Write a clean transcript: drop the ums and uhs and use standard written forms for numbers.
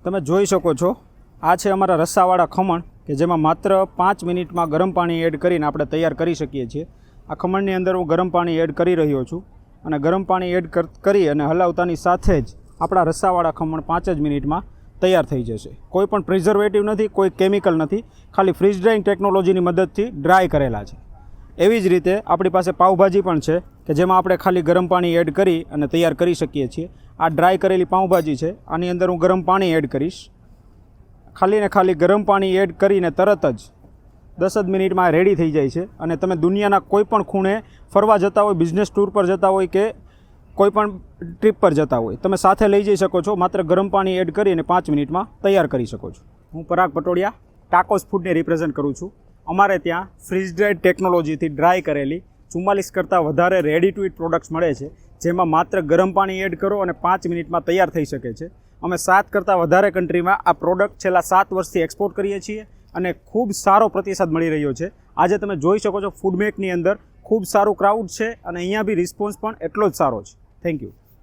તમે જોઈ શકો છો આ છે અમારા રસ્સાવાળા ખમણ કે જેમાં માત્ર 5 મિનિટમાં ગરમ પાણી એડ કરીને આપણે તૈયાર કરી શકીએ છીએ। આ ખમણની અંદર હું ગરમ પાણી એડ કરી રહ્યો છું અને ગરમ પાણી એડ કરી અને હલાવતાની સાથે જ આપણા રસ્સાવાળા ખમણ 5 જ મિનિટમાં તૈયાર થઈ જશે। કોઈ પણ પ્રિઝર્વેટિવ નથી, કોઈ કેમિકલ નથી, ખાલી ફ્રીઝ ડ્રાઇંગ ટેકનોલોજીની મદદથી ડ્રાય કરેલા છે। એવી જ રીતે આપણી પાસે પાઉંભાજી પણ છે કે જેમાં આપણે ખાલી ગરમ પાણી એડ કરી અને તૈયાર કરી શકીએ છીએ। આ ડ્રાય કરેલી પાઉંભાજી છે, આની અંદર હું ગરમ પાણી એડ કરીશ। ખાલી ને ખાલી ગરમ પાણી એડ કરીને તરત જ 10 જ મિનિટમાં રેડી થઈ જાય છે અને તમે દુનિયાના કોઈ પણ ખૂણે ફરવા જતા હોય, બિઝનેસ ટૂર પર જતા હોય કે કોઈ પણ ટ્રીપ પર જતા હોય, તમે સાથે લઈ જઈ શકો છો। માત્ર ગરમ પાણી એડ કરીને 5 મિનિટમાં તૈયાર કરી શકો છો। હું પરાગ પટોડિયા ટાકોસ ફૂડને રિપ્રેઝન્ટ કરું છું। અમારે ત્યાં ફ્રીઝ ડ્રાઇડ ટેકનોલોજીથી ડ્રાય કરેલી 44 કરતાં વધારે રેડી ટુ ઇટ પ્રોડક્ટ્સ મળે છે, જેમાં માત્ર ગરમ પાણી એડ કરો અને 5 મિનિટમાં તૈયાર થઈ શકે છે। અમે 7 કરતાં વધારે કન્ટ્રીમાં આ પ્રોડક્ટ છેલ્લા 7 વર્ષથી એક્સપોર્ટ કરીએ છીએ અને ખૂબ સારો પ્રતિસાદ મળી રહ્યો છે। આજે તમે જોઈ શકો છો ફૂડમેકની અંદર ખૂબ સારું ક્રાઉડ છે અને અહીંયા બી રિસ્પોન્સ પણ એટલો જ સારો છે। Thank you.